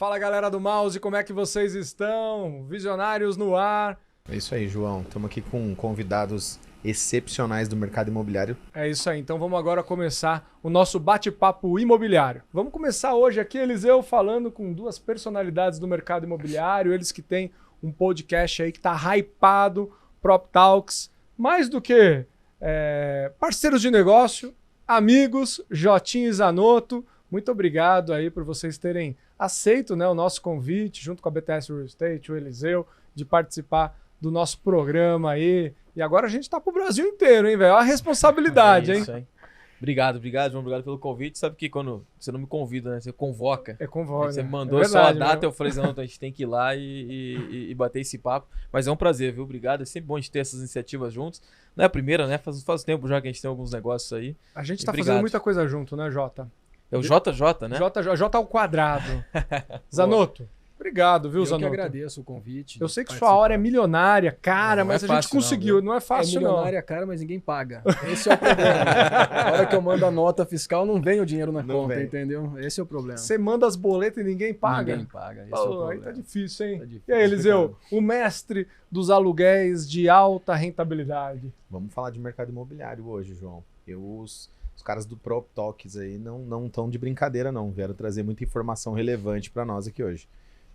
Fala galera do Mouse, como é que vocês estão? Visionários no ar. É isso aí, João. Estamos aqui com convidados excepcionais do mercado imobiliário. É isso aí, então vamos agora começar o nosso bate-papo imobiliário. Vamos começar hoje aqui, Eliseu, falando com duas personalidades do mercado imobiliário, eles que têm um podcast aí que tá hypado, Prop Talks, mais do que parceiros de negócio, amigos, Jotinha e Zanotto. Muito obrigado aí por vocês terem aceito, né, o nosso convite, junto com a BTS Real Estate, o Eliseu, de participar do nosso programa aí. E agora a gente tá pro Brasil inteiro, hein, velho? Olha a responsabilidade, isso, hein? Obrigado, João. Obrigado pelo convite. Sabe que quando você não me convida, né? Você convoca. Convoca. Você né? mandou verdade, só a data, mesmo. eu falei, não, a gente tem que ir lá e bater esse papo. Mas é um prazer, viu? Obrigado. É sempre bom a gente ter essas iniciativas juntos. Não é a primeira, né? Faz tempo já que a gente tem alguns negócios aí. A gente tá Obrigado. fazendo muita coisa junto, né, Jota? É o JJ, né? J ao quadrado. Zanotto, obrigado, viu, Eu que Zanotto? agradeço o convite. Eu sei que sua hora é milionária, cara, Não mas é a gente fácil não, conseguiu. viu? Não é fácil, não. milionária, cara, mas ninguém paga. Esse é o problema. Na hora que eu mando a nota fiscal, não vem o dinheiro na Não conta, vem. entendeu? Esse é o problema. Você manda as boletas e ninguém paga? Ninguém paga. Esse é o Pô, problema. aí tá difícil, hein? Tá difícil. E aí, Eliseu, o mestre dos aluguéis de alta rentabilidade. Vamos falar de mercado imobiliário hoje, João. Os caras do Prop Talks aí não estão de brincadeira, não. Vieram trazer muita informação relevante para nós aqui hoje.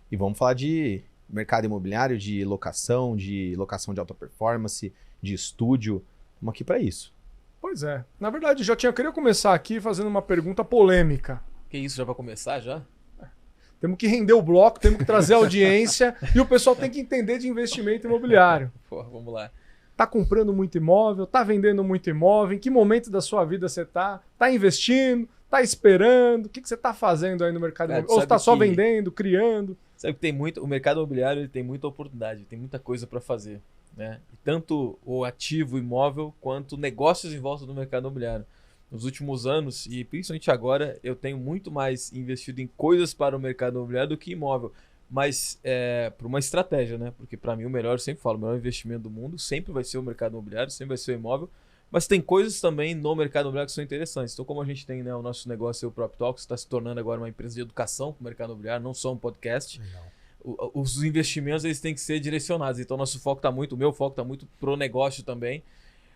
E vamos falar de mercado imobiliário, de locação de alta performance, de estúdio. Estamos aqui para isso. Pois é. Na verdade, Jotinha, eu queria começar aqui fazendo uma pergunta polêmica. Que isso, já pra começar já? Temos que render o bloco, temos que trazer audiência e o pessoal tem que entender de investimento imobiliário. Pô, vamos lá. Tá comprando muito imóvel, tá vendendo muito imóvel, em que momento da sua vida você tá? Tá investindo, tá esperando? O que você tá fazendo aí no mercado Cara, imobiliário? Ou você tá sabe só que- vendendo, criando? Sabe que tem muito, o mercado imobiliário ele tem muita oportunidade, tem muita coisa para fazer, né? E tanto o ativo imóvel quanto negócios em volta do mercado imobiliário. Nos últimos anos, e principalmente agora, eu tenho muito mais investido em coisas para o mercado imobiliário do que imóvel. Mas por uma estratégia, né? Porque para mim o melhor, eu sempre falo, o melhor investimento do mundo sempre vai ser o mercado imobiliário, sempre vai ser o imóvel. Mas tem coisas também no mercado imobiliário que são interessantes. Então, como a gente tem, né, o nosso negócio, o Prop Talks, está se tornando agora uma empresa de educação para o mercado imobiliário, não só um podcast. Os investimentos eles têm que ser direcionados. Então, nosso foco está muito, o meu foco está muito pro negócio também.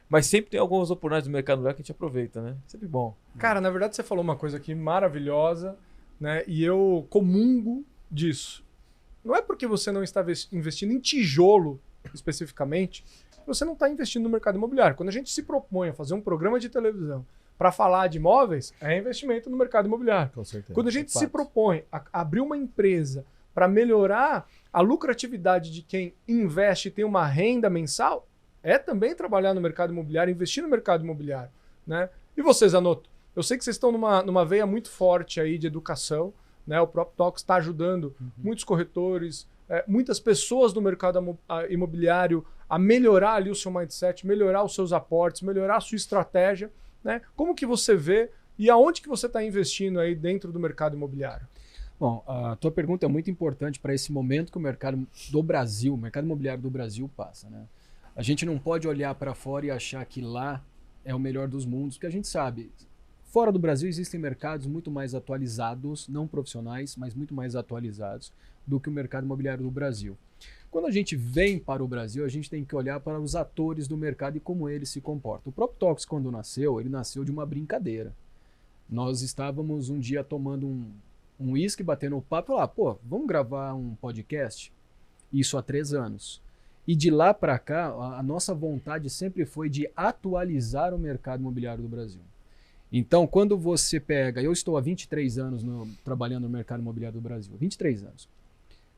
Mas sempre tem algumas oportunidades do mercado imobiliário que a gente aproveita, né? Sempre bom. Cara, na verdade você falou uma coisa aqui maravilhosa, né? E eu comungo disso. Não é porque você não está investindo em tijolo, especificamente, que você não está investindo no mercado imobiliário. Quando a gente se propõe a fazer um programa de televisão para falar de imóveis, é investimento no mercado imobiliário. Com certeza. Quando a gente se Fato. propõe a abrir uma empresa para melhorar a lucratividade de quem investe e tem uma renda mensal, é também trabalhar no mercado imobiliário, investir no mercado imobiliário, né? E vocês, Zanotto? Eu sei que vocês estão numa veia muito forte aí de educação, né? O Prop Talks está ajudando muitos corretores, muitas pessoas do mercado imobiliário a melhorar ali o seu mindset, melhorar os seus aportes, melhorar a sua estratégia, né? Como que você vê e aonde que você está investindo aí dentro do mercado imobiliário? Bom, a tua pergunta é muito importante para esse momento que o mercado do Brasil, o mercado imobiliário do Brasil passa, né? A gente não pode olhar para fora e achar que lá é o melhor dos mundos, porque a gente sabe, fora do Brasil existem mercados muito mais atualizados, não profissionais, mas muito mais atualizados do que o mercado imobiliário do Brasil. Quando a gente vem para o Brasil, a gente tem que olhar para os atores do mercado e como eles se comportam. O Prop Talks, quando nasceu, ele nasceu de uma brincadeira. Nós estávamos um dia tomando um uísque, batendo o papo e falar, pô, vamos gravar um podcast? Isso há 3 anos. E de lá para cá, a nossa vontade sempre foi de atualizar o mercado imobiliário do Brasil. Então, quando você pega... Eu estou há 23 anos trabalhando no mercado imobiliário do Brasil. 23 anos.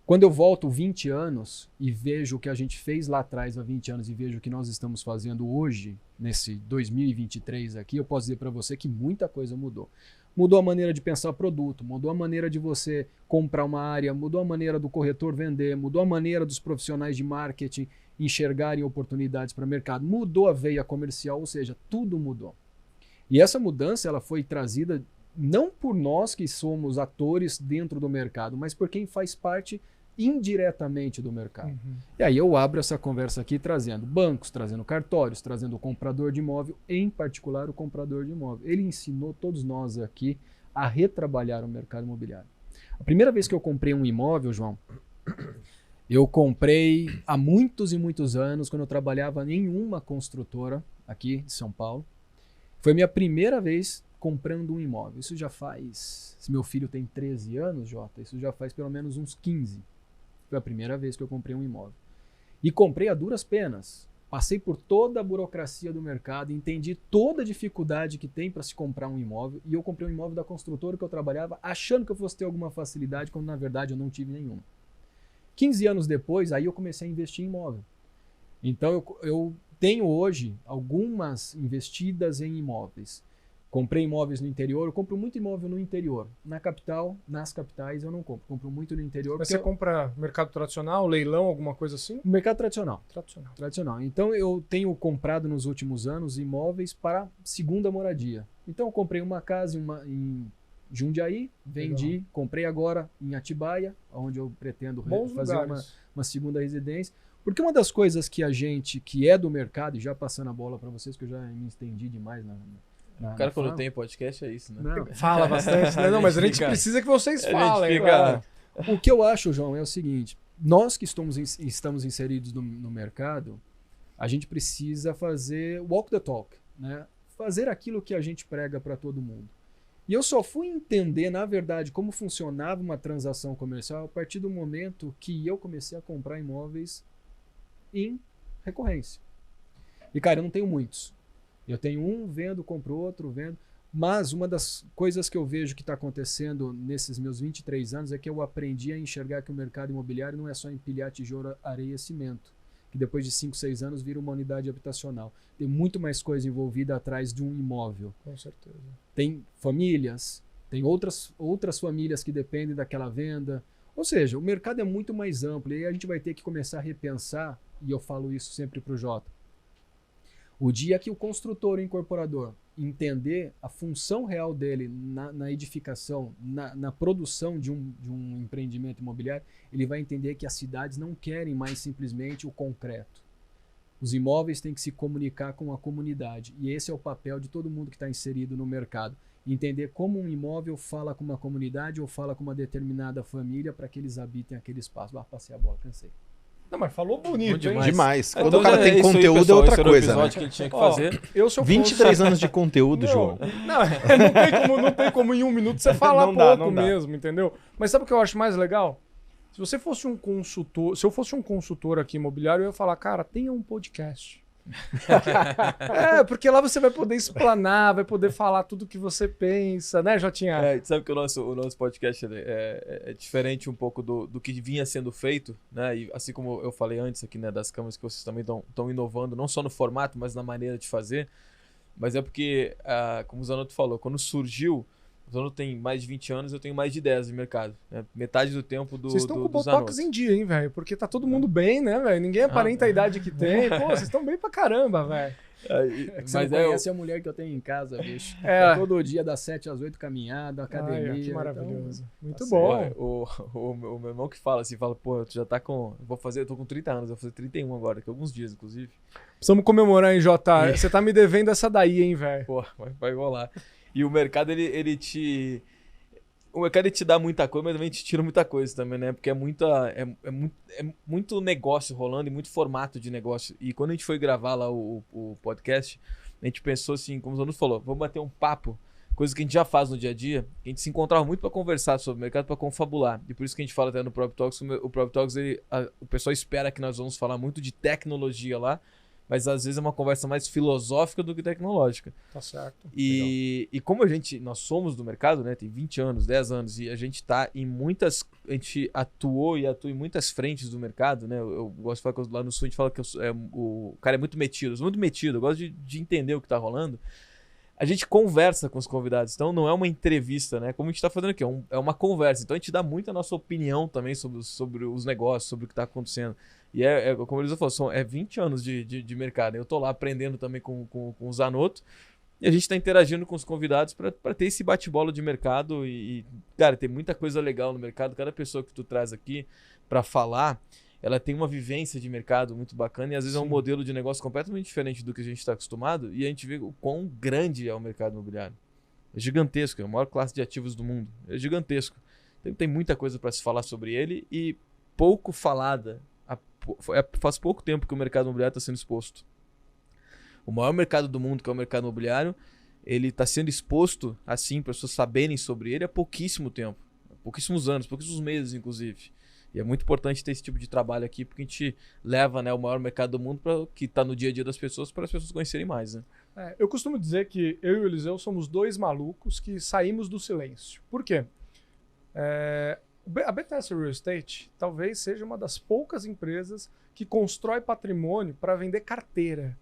Quando eu volto 20 anos e vejo o que a gente fez lá atrás há 20 anos e vejo o que nós estamos fazendo hoje, nesse 2023 aqui, eu posso dizer para você que muita coisa mudou. Mudou a maneira de pensar produto, mudou a maneira de você comprar uma área, mudou a maneira do corretor vender, mudou a maneira dos profissionais de marketing enxergarem oportunidades para o mercado, mudou a veia comercial, ou seja, tudo mudou. E essa mudança ela foi trazida não por nós que somos atores dentro do mercado, mas por quem faz parte indiretamente do mercado. E aí eu abro essa conversa aqui trazendo bancos, trazendo cartórios, trazendo o comprador de imóvel, em particular o comprador de imóvel. Ele ensinou todos nós aqui a retrabalhar o mercado imobiliário. A primeira vez que eu comprei um imóvel, João, eu comprei há muitos e muitos anos, quando eu trabalhava em uma construtora aqui de São Paulo. Foi a minha primeira vez comprando um imóvel. Isso já faz... Se meu filho tem 13 anos, Jota, isso já faz pelo menos uns 15. Foi a primeira vez que eu comprei um imóvel. E comprei a duras penas. Passei por toda a burocracia do mercado, entendi toda a dificuldade que tem para se comprar um imóvel, e eu comprei um imóvel da construtora que eu trabalhava achando que eu fosse ter alguma facilidade, quando na verdade eu não tive nenhuma. 15 anos depois, aí eu comecei a investir em imóvel. Então eu tenho hoje algumas investidas em imóveis. Comprei imóveis no interior, eu compro muito imóvel no interior. Na capital, nas capitais eu não compro. Compro muito no interior. Mas você compra mercado tradicional, leilão, alguma coisa assim? Mercado tradicional. Tradicional. Então eu tenho comprado nos últimos anos imóveis para segunda moradia. Então eu comprei uma casa em Jundiaí, vendi, Legal. comprei agora em Atibaia, onde eu pretendo Bons fazer lugares. uma segunda residência. Porque uma das coisas que a gente, que é do mercado, e já passando a bola para vocês, que eu já me estendi demais O cara, quando tem podcast, é isso, né? Não, Fala bastante, né? Não, mas a gente fica- precisa que vocês a gente falem. fica- Claro. o que eu acho, João, é o seguinte: nós que estamos inseridos no mercado, a gente precisa fazer walk the talk, né? Fazer aquilo que a gente prega para todo mundo. E eu só fui entender, na verdade, como funcionava uma transação comercial a partir do momento que eu comecei a comprar imóveis em recorrência. E, cara, eu não tenho muitos. Eu tenho um, vendo, compro outro, vendo. Mas uma das coisas que eu vejo que está acontecendo nesses meus 23 anos é que eu aprendi a enxergar que o mercado imobiliário não é só empilhar tijolo, areia e cimento, que depois de 5, 6 anos vira uma unidade habitacional. Tem muito mais coisa envolvida atrás de um imóvel. Com certeza. Tem famílias, tem outras famílias que dependem daquela venda. Ou seja, o mercado é muito mais amplo. E aí a gente vai ter que começar a repensar, e eu falo isso sempre para o Jota. O dia que o construtor e incorporador entender a função real dele na edificação, na produção de um empreendimento imobiliário, ele vai entender que as cidades não querem mais simplesmente o concreto. Os imóveis têm que se comunicar com a comunidade. E esse é o papel de todo mundo que está inserido no mercado. Entender como um imóvel fala com uma comunidade ou fala com uma determinada família para que eles habitem aquele espaço. Passei a bola, cansei. Não, mas falou bonito, hein? Demais. Quando Então, o cara já tem isso aí, conteúdo pessoal, é outra esse era o coisa, né? episódio que a gente tinha que Ó, fazer. Eu, se eu fosse... 23 anos de conteúdo, Não, João. não tem como em um minuto você falar Não dá, pouco não dá. mesmo, entendeu? Mas sabe o que eu acho mais legal? Se você fosse um consultor, se eu fosse um consultor aqui imobiliário, eu ia falar, cara, tenha um podcast. Porque lá você vai poder explanar, vai poder falar tudo que você pensa, né, Jotinha? Sabe que o nosso podcast é diferente um pouco do que vinha sendo feito, né? E assim como eu falei antes aqui, né, das câmeras, que vocês também estão inovando, não só no formato, mas na maneira de fazer. Mas é porque, como o Zanotto falou, quando surgiu, o Zanotto tem mais de 20 anos, eu tenho mais de 10 de mercado. Né? Metade do tempo do Vocês estão com o do Botox Zanotto. em dia, hein, velho? Porque tá todo mundo bem, né, velho? Ninguém aparenta a idade que tem. Pô, vocês estão bem pra caramba, velho. Você Mas não é conhece a mulher que eu tenho em casa, bicho. É. Todo dia das 7 às 8 caminhada, academia. Ai, que então, maravilhoso. Muito tá bom. O meu irmão que fala assim, pô, tu já tá com... Eu tô com 30 anos, eu vou fazer 31 agora, daqui a alguns dias, inclusive. Precisamos comemorar, hein, Jota? Você tá me devendo essa daí, hein, velho? Pô, vai rolar. E o mercado, ele te... O mercado ele te dá muita coisa, mas também te tira muita coisa também, né? Porque é muito negócio rolando e muito formato de negócio. E quando a gente foi gravar lá o podcast, a gente pensou assim, como o Zanotto falou, vamos bater um papo, coisa que a gente já faz no dia a dia. A gente se encontrava muito para conversar sobre o mercado, para confabular. E por isso que a gente fala até no Prop Talks, o Prop Talks, o pessoal espera que nós vamos falar muito de tecnologia lá, mas às vezes é uma conversa mais filosófica do que tecnológica. Tá certo. E como nós somos do mercado, né? Tem 20 anos, 10 anos, e a gente tá em muitas. A gente atuou e atua em muitas frentes do mercado, né? Eu gosto de falar que lá no Sul a gente fala que o cara é muito metido, eu gosto de entender o que tá rolando. A gente conversa com os convidados, então não é uma entrevista, né? Como a gente tá fazendo aqui, é uma conversa. Então a gente dá muito a nossa opinião também sobre os negócios, sobre o que tá acontecendo. E como eles falaram, é 20 anos de mercado. Eu tô lá aprendendo também com o Zanotto. E a gente tá interagindo com os convidados para ter esse bate-bola de mercado. E, cara, tem muita coisa legal no mercado. Cada pessoa que tu traz aqui para falar, ela tem uma vivência de mercado muito bacana. E às vezes é um modelo de negócio completamente diferente do que a gente está acostumado. E a gente vê o quão grande é o mercado imobiliário. É gigantesco, é a maior classe de ativos do mundo. É gigantesco. Tem muita coisa para se falar sobre ele e pouco falada. Faz pouco tempo que o mercado imobiliário está sendo exposto. O maior mercado do mundo, que é o mercado imobiliário, ele está sendo exposto, assim, para as pessoas saberem sobre ele há pouquíssimo tempo. Pouquíssimos anos, pouquíssimos meses, inclusive. E é muito importante ter esse tipo de trabalho aqui, porque a gente leva, né, o maior mercado do mundo que está no dia a dia das pessoas, para as pessoas conhecerem mais. Né? Eu costumo dizer que eu e o Eliseu somos dois malucos que saímos do silêncio. Por quê? A BTS Real Estate talvez seja uma das poucas empresas que constrói patrimônio para vender carteira.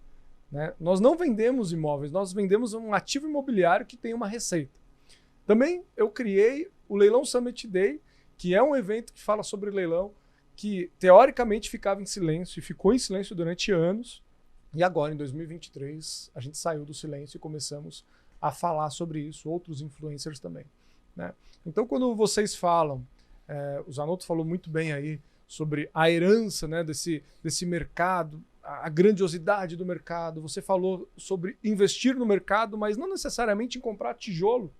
Né? Nós não vendemos imóveis, nós vendemos um ativo imobiliário que tem uma receita. Também eu criei o Leilão Summit Day, que é um evento que fala sobre leilão, que teoricamente ficava em silêncio e ficou em silêncio durante anos. E agora, em 2023, a gente saiu do silêncio e começamos a falar sobre isso, outros influencers também. Né? Então, quando vocês falam, o Zanotto falou muito bem aí sobre a herança, né, desse mercado, a grandiosidade do mercado. Você falou sobre investir no mercado, mas não necessariamente em comprar tijolo.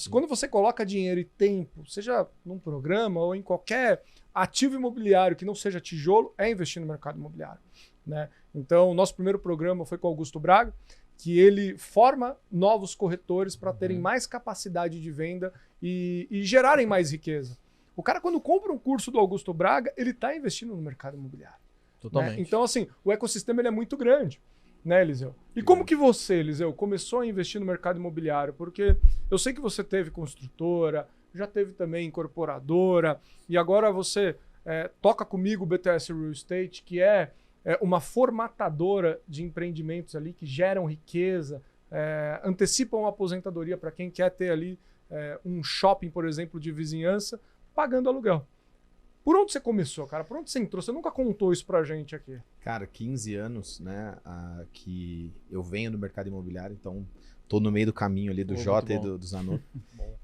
Quando você coloca dinheiro e tempo, seja num programa ou em qualquer ativo imobiliário que não seja tijolo, é investir no mercado imobiliário. Né? Então, o nosso primeiro programa foi com o Augusto Braga, que ele forma novos corretores para terem mais capacidade de venda e gerarem mais riqueza. O cara, quando compra um curso do Augusto Braga, ele está investindo no mercado imobiliário. Totalmente. Né? Então, assim, o ecossistema ele é muito grande, né, Eliseu? E como que você, Eliseu, começou a investir no mercado imobiliário? Porque eu sei que você teve construtora, já teve também incorporadora, e agora você toca comigo o BTS Real Estate, que é uma formatadora de empreendimentos ali que geram riqueza, antecipam a aposentadoria para quem quer ter ali um shopping, por exemplo, de vizinhança, pagando aluguel. Por onde você começou, cara? Por onde você entrou? Você nunca contou isso pra gente aqui. Cara, 15 anos, né, que eu venho do mercado imobiliário, então tô no meio do caminho ali do Jota e do Zanotto.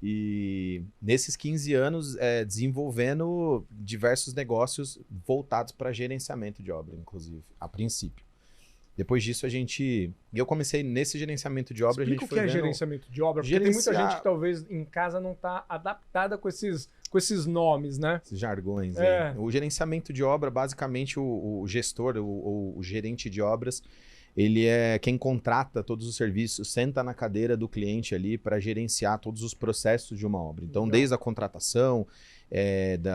E nesses 15 anos, desenvolvendo diversos negócios voltados para gerenciamento de obra, inclusive, a princípio. Depois disso, eu comecei nesse gerenciamento de obra. Explica o que é gerenciamento de obra, porque tem muita gente que talvez em casa não está adaptada com esses nomes, né? Esses jargões. Aí. O gerenciamento de obra, basicamente, o gestor, o gerente de obras, ele é quem contrata todos os serviços, senta na cadeira do cliente ali para gerenciar todos os processos de uma obra. Então, desde a contratação,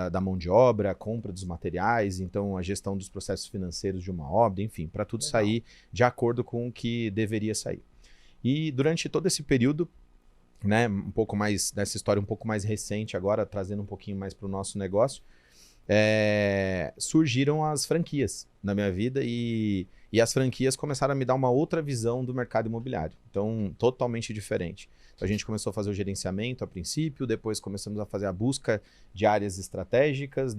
da mão de obra, a compra dos materiais, então a gestão dos processos financeiros de uma obra, enfim, para tudo sair de acordo com o que deveria sair. E durante todo esse período, né, um pouco mais dessa história um pouco mais recente agora, trazendo um pouquinho mais para o nosso negócio, surgiram as franquias na minha vida e as franquias começaram a me dar uma outra visão do mercado imobiliário, então totalmente diferente. Então, a gente começou a fazer o gerenciamento a princípio, depois começamos a fazer a busca de áreas estratégicas,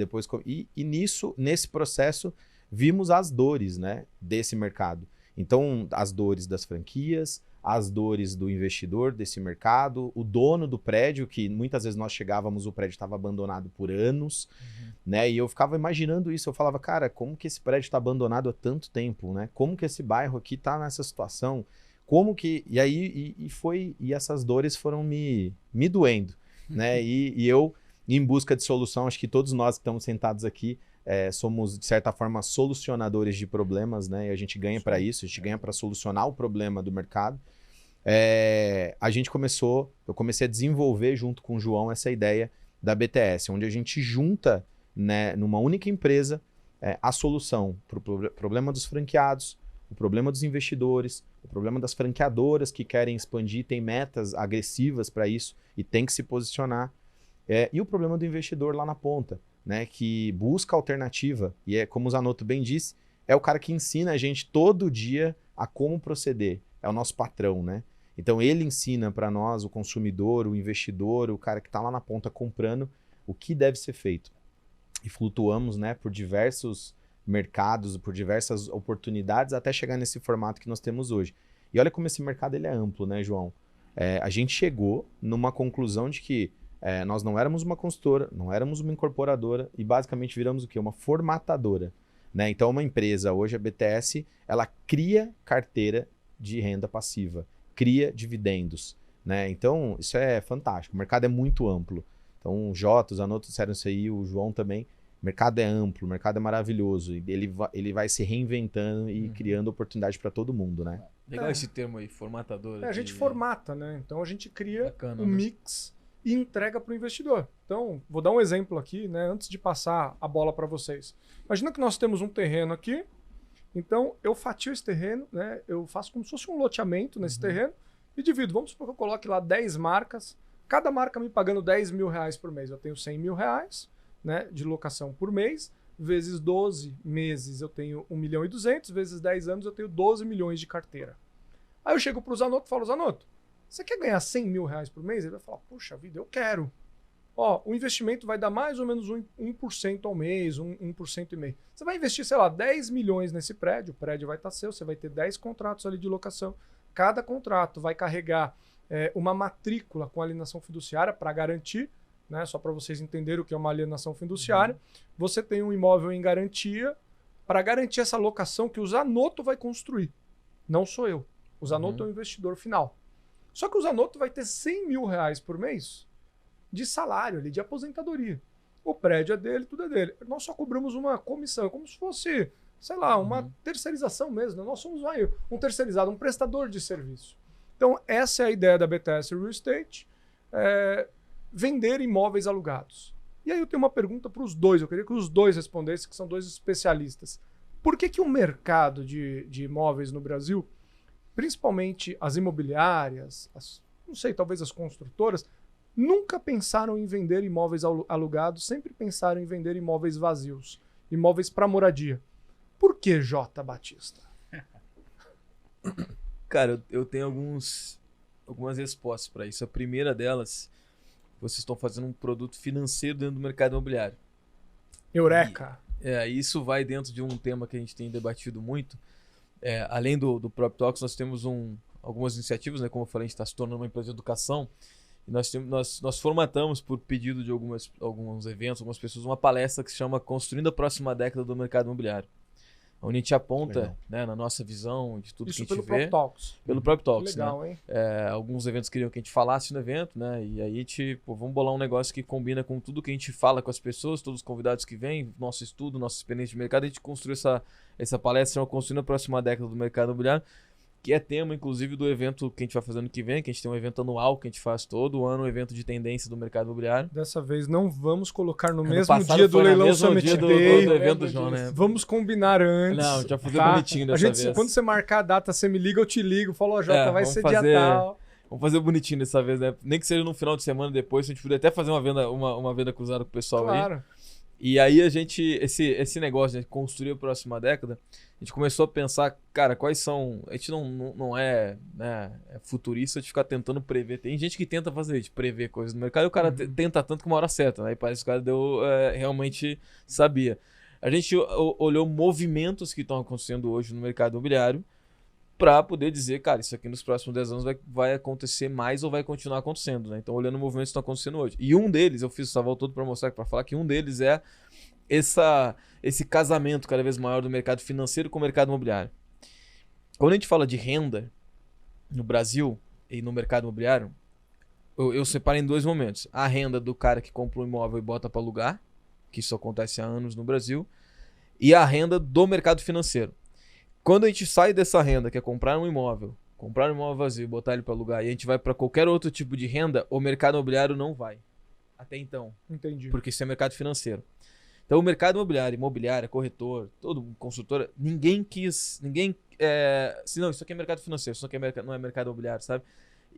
nesse processo vimos as dores, né, desse mercado. Então, as dores das franquias, as dores do investidor desse mercado, o dono do prédio, que muitas vezes nós chegávamos, o prédio estava abandonado por anos, né? E eu ficava imaginando isso, eu falava, cara, como que esse prédio está abandonado há tanto tempo, né? Como que esse bairro aqui está nessa situação? Como que... E aí, e essas dores foram me doendo, né? E eu, em busca de solução, acho que todos nós que estamos sentados aqui, somos, de certa forma, solucionadores de problemas, né? E a gente ganha para isso, a gente ganha para solucionar o problema do mercado. Eu comecei a desenvolver junto com o João essa ideia da BTS, onde a gente junta, né, numa única empresa a solução para o problema dos franqueados, o problema dos investidores, o problema das franqueadoras que querem expandir, tem metas agressivas para isso e tem que se posicionar, e o problema do investidor lá na ponta, né, que busca alternativa, e como o Zanotto bem disse, é o cara que ensina a gente todo dia a como proceder, é o nosso patrão, né? Então ele ensina para nós, o consumidor, o investidor, o cara que está lá na ponta comprando, o que deve ser feito. E flutuamos, né, por diversos mercados, por diversas oportunidades, até chegar nesse formato que nós temos hoje. E olha como esse mercado ele é amplo, né, João? A gente chegou numa conclusão de que nós não éramos uma consultora, não éramos uma incorporadora e basicamente viramos o quê? Uma formatadora. Né? Então uma empresa, hoje a BTS, ela cria carteira de renda passiva, cria dividendos. Né? Então isso é fantástico, o mercado é muito amplo. Então, o Jota, o Zanotto disseram isso aí, o João também. O mercado é amplo, o mercado é maravilhoso. E ele vai se reinventando e criando oportunidade para todo mundo, né? Legal esse termo aí, formatador. A gente formata, né? Então a gente cria Bacana, um né? mix e entrega para o investidor. Então, vou dar um exemplo aqui, né? Antes de passar a bola para vocês. Imagina que nós temos um terreno aqui. Então, eu fatio esse terreno, né? Eu faço como se fosse um loteamento nesse terreno e divido. Vamos supor que eu coloque lá 10 marcas. Cada marca me pagando 10 mil reais por mês. Eu tenho 100 mil reais, né, de locação por mês. Vezes 12 meses eu tenho 1 milhão e 200. Vezes 10 anos eu tenho 12 milhões de carteira. Aí eu chego pro Zanotto e falo, Zanotto, você quer ganhar 100 mil reais por mês? Ele vai falar, puxa vida, eu quero. Ó, o investimento vai dar mais ou menos 1% ao mês, 1,5%. Você vai investir, sei lá, 10 milhões nesse prédio, o prédio vai estar seu, você vai ter 10 contratos ali de locação. Cada contrato vai carregar uma matrícula com alienação fiduciária para garantir, né, só para vocês entenderem o que é uma alienação fiduciária. Você tem um imóvel em garantia para garantir essa locação que o Zanotto vai construir. Não sou eu. O Zanotto é o investidor final. Só que o Zanotto vai ter 100 mil reais por mês de salário ali, de aposentadoria. O prédio é dele, tudo é dele. Nós só cobramos uma comissão, como se fosse, sei lá, uma terceirização mesmo. Nós somos um terceirizado, um prestador de serviço. Então, essa é a ideia da BTS Real Estate, vender imóveis alugados. E aí eu tenho uma pergunta para os dois, eu queria que os dois respondessem, que são dois especialistas. Por que o mercado de imóveis no Brasil, principalmente as imobiliárias, não sei, talvez as construtoras, nunca pensaram em vender imóveis alugados, sempre pensaram em vender imóveis vazios, imóveis para moradia? Por que, J. Batista? Cara, eu tenho algumas respostas para isso. A primeira delas, vocês estão fazendo um produto financeiro dentro do mercado imobiliário. Eureka! Isso vai dentro de um tema que a gente tem debatido muito. Além do Prop Talks, nós temos algumas iniciativas, né? Como eu falei, a gente está se tornando uma empresa de educação. E nós formatamos, por pedido de alguns eventos, algumas pessoas, uma palestra que se chama Construindo a Próxima Década do Mercado Imobiliário. Onde a gente aponta, né, na nossa visão de tudo Isso que a gente pelo vê. Prop Talks. Pelo Prop Talks, Legal, né? hein? Alguns eventos queriam que a gente falasse no evento, né? E aí, vamos bolar um negócio que combina com tudo que a gente fala com as pessoas, todos os convidados que vêm, nosso estudo, nossa experiência de mercado. A gente construiu essa palestra, chama Construindo a Próxima Década do Mercado Imobiliário, que é tema, inclusive, do evento que a gente vai fazer ano que vem, que a gente tem um evento anual que a gente faz todo ano, um evento de tendência do mercado imobiliário. Dessa vez não vamos colocar no Ano mesmo passado dia do foi no Leilão mesmo Summit dia Day. do evento do João, né? Vamos combinar antes. Não, a gente vai fazer tá? bonitinho dessa vez. Quando você marcar a data, você me liga, eu te ligo. Falo, ó, Jota, vai vamos ser fazer- dia tal. Vamos fazer bonitinho dessa vez, né? Nem que seja no final de semana depois, a gente puder até fazer uma venda cruzada com o pessoal aí. Claro. E aí a gente, esse negócio de construir a próxima década, a gente começou a pensar, cara, quais são... A gente não é, né, futurista de ficar tentando prever. Tem gente que tenta fazer isso, prever coisas no mercado, e o cara tenta tanto que uma hora certa, né? E parece que o cara realmente sabia. A gente olhou movimentos que estão acontecendo hoje no mercado imobiliário para poder dizer, cara, isso aqui nos próximos 10 anos vai acontecer mais ou vai continuar acontecendo, né? Então, olhando movimentos que estão acontecendo hoje. E um deles, eu fiz essa volta todo para mostrar, para falar que um deles é esse casamento cada vez maior do mercado financeiro com o mercado imobiliário. Quando a gente fala de renda no Brasil e no mercado imobiliário, eu separo em dois momentos. A renda do cara que compra um imóvel e bota para alugar, que isso acontece há anos no Brasil, e a renda do mercado financeiro. Quando a gente sai dessa renda, que é comprar um imóvel vazio e botar ele para alugar, e a gente vai para qualquer outro tipo de renda, o mercado imobiliário não vai. Até então. Entendi. Porque isso é mercado financeiro. Então, o mercado imobiliária, corretor, todo construtora, ninguém quis. Não, isso aqui é mercado financeiro, isso aqui não é mercado imobiliário, sabe?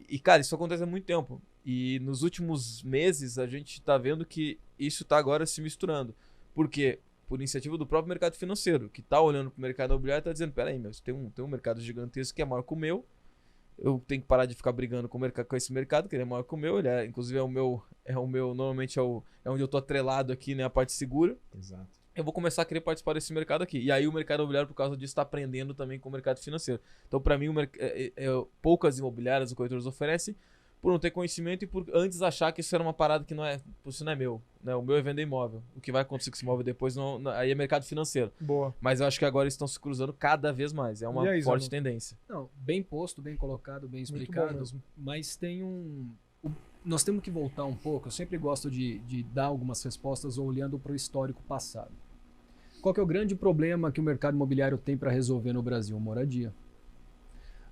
E, cara, isso acontece há muito tempo. E nos últimos meses, a gente tá vendo que isso tá agora se misturando. Por quê? Por iniciativa do próprio mercado financeiro, que tá olhando pro mercado imobiliário e tá dizendo, peraí, meu, tem um mercado gigantesco que é maior que o meu, eu tenho que parar de ficar brigando com esse mercado, que ele é maior que o meu, inclusive é o meu, normalmente é onde eu tô atrelado aqui, né, a parte segura. Exato. Eu vou começar a querer participar desse mercado aqui. E aí o mercado imobiliário, por causa disso, está aprendendo também com o mercado financeiro. Então, para mim, poucas imobiliárias ou corretoras oferecem por não ter conhecimento e por antes achar que isso era uma parada que isso não é meu. Né? O meu é vender imóvel. O que vai acontecer com esse imóvel depois aí é mercado financeiro. Boa. Mas eu acho que agora eles estão se cruzando cada vez mais. É uma E aí, forte Zanotto? tendência. Não, bem posto, bem colocado, bem Muito bom explicado, mesmo. mas tem nós temos que voltar um pouco. Eu sempre gosto de dar algumas respostas olhando para o histórico passado. Qual que é o grande problema que o mercado imobiliário tem para resolver no Brasil? Moradia.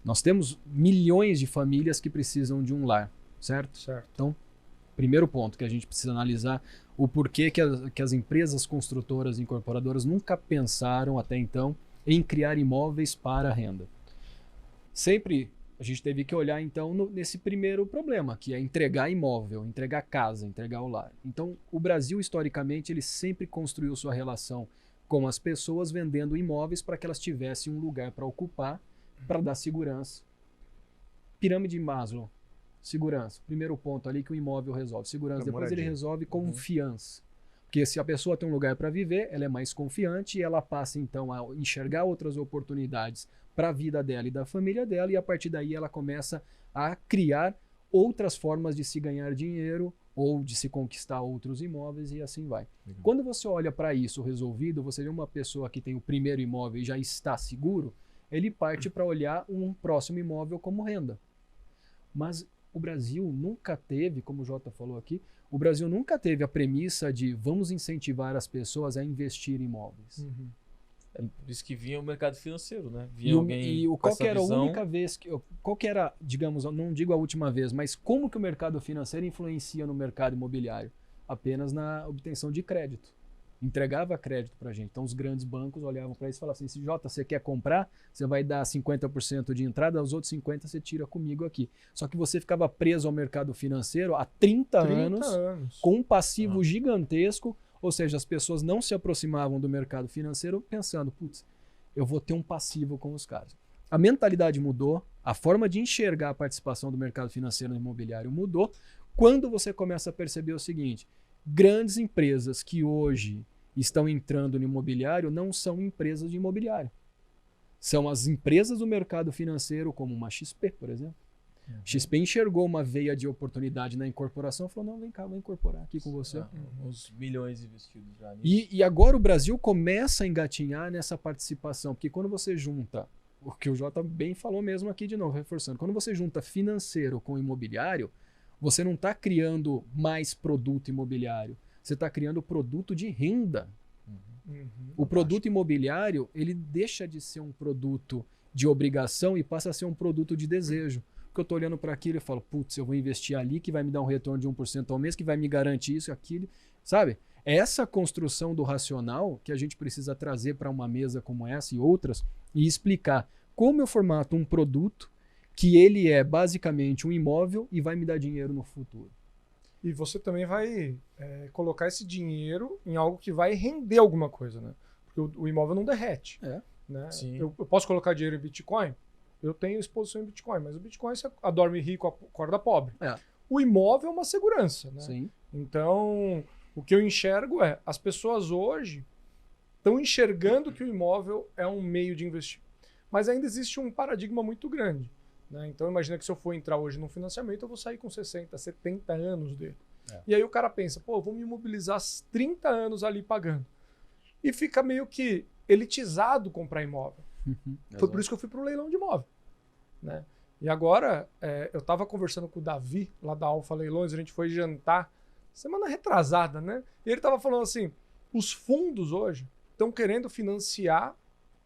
Nós temos milhões de famílias que precisam de um lar, certo? Certo. Então, primeiro ponto que a gente precisa analisar o porquê que as empresas construtoras e incorporadoras nunca pensaram até então em criar imóveis para renda. Sempre a gente teve que olhar então nesse primeiro problema, que é entregar imóvel, entregar casa, entregar o lar. Então, o Brasil, historicamente, ele sempre construiu sua relação com as pessoas vendendo imóveis para que elas tivessem um lugar para ocupar, para dar segurança. Pirâmide de Maslow. Segurança. Primeiro ponto ali que o imóvel resolve. Segurança. Depois ele resolve confiança. Porque se a pessoa tem um lugar para viver, ela é mais confiante e ela passa então a enxergar outras oportunidades para a vida dela e da família dela, e a partir daí ela começa a criar outras formas de se ganhar dinheiro ou de se conquistar outros imóveis e assim vai. Quando você olha para isso resolvido, você vê uma pessoa que tem o primeiro imóvel e já está seguro, ele parte para olhar um próximo imóvel como renda. Mas o Brasil nunca teve, como o Jota falou aqui, o Brasil nunca teve a premissa de vamos incentivar as pessoas a investir em imóveis. É por isso que vinha o mercado financeiro, né? Vinha alguém com qual essa que era visão. a única vez qual que era, digamos, não digo a última vez, mas como que o mercado financeiro influencia no mercado imobiliário? Apenas na obtenção de crédito. Entregava crédito para a gente. Então os grandes bancos olhavam para isso e falavam assim, se Jota, você quer comprar, você vai dar 50% de entrada, os outros 50% você tira comigo aqui. Só que você ficava preso ao mercado financeiro há 30 anos, com um passivo gigantesco, ou seja, as pessoas não se aproximavam do mercado financeiro pensando, putz, eu vou ter um passivo com os caras. A mentalidade mudou, a forma de enxergar a participação do mercado financeiro no imobiliário mudou, quando você começa a perceber o seguinte, grandes empresas que hoje estão entrando no imobiliário não são empresas de imobiliário. São as empresas do mercado financeiro, como uma XP, por exemplo. XP enxergou uma veia de oportunidade na incorporação e falou, não, vem cá, vou incorporar aqui com você. Uns milhões investidos já nisso. E agora o Brasil começa a engatinhar nessa participação, porque quando você junta, o que o Jota bem falou mesmo aqui de novo, reforçando, quando você junta financeiro com imobiliário, você não está criando mais produto imobiliário, você está criando produto de renda. O produto imobiliário, ele deixa de ser um produto de obrigação e passa a ser um produto de desejo. Porque eu estou olhando para aquilo e falo, putz, eu vou investir ali que vai me dar um retorno de 1% ao mês, que vai me garantir isso e aquilo, sabe? É essa construção do racional que a gente precisa trazer para uma mesa como essa e outras e explicar como eu formato um produto que ele é basicamente um imóvel e vai me dar dinheiro no futuro. E você também vai colocar esse dinheiro em algo que vai render alguma coisa, né? Porque o imóvel não derrete. Né? Eu posso colocar dinheiro em Bitcoin? Eu tenho exposição em Bitcoin, mas o Bitcoin você dorme rico, acorda pobre. O imóvel é uma segurança, né? Sim. Então, o que eu enxergo é, as pessoas hoje estão enxergando que o imóvel é um meio de investir. Mas ainda existe um paradigma muito grande. Né? Então, imagina que se eu for entrar hoje num financiamento, eu vou sair com 60, 70 anos dele. E aí o cara pensa, pô, eu vou me imobilizar 30 anos ali pagando. E fica meio que elitizado comprar imóvel. Foi por isso que eu fui para o leilão de imóvel. Né? E agora, eu estava conversando com o Davi, lá da Alfa Leilões, a gente foi jantar semana retrasada, né? E ele estava falando assim, os fundos hoje estão querendo financiar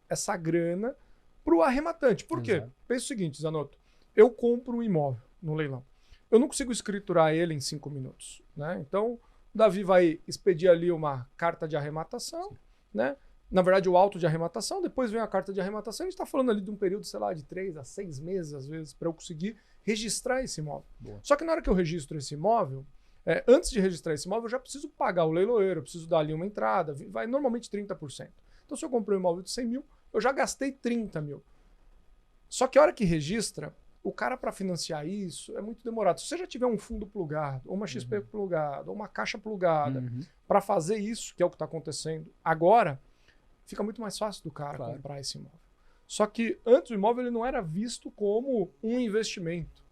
essa grana para o arrematante. Por quê? Pensa o seguinte, Zanotto, eu compro um imóvel no leilão. Eu não consigo escriturar ele em 5 minutos. Né? Então, o Davi vai expedir ali uma carta de arrematação, né? Na verdade, o auto de arrematação, depois vem a carta de arrematação, a gente está falando ali de um período, sei lá, de 3 a 6 meses, às vezes, para eu conseguir registrar esse imóvel. Só que na hora que eu registro esse imóvel, antes de registrar esse imóvel, eu já preciso pagar o leiloeiro, eu preciso dar ali uma entrada, vai normalmente 30%. Então, se eu comprei um imóvel de 100 mil, eu já gastei 30 mil. Só que a hora que registra, o cara para financiar isso é muito demorado. Se você já tiver um fundo plugado, ou uma XP plugada, ou uma caixa plugada, para fazer isso, que é o que está acontecendo agora, fica muito mais fácil do cara comprar esse imóvel. Só que antes o imóvel ele não era visto como um investimento,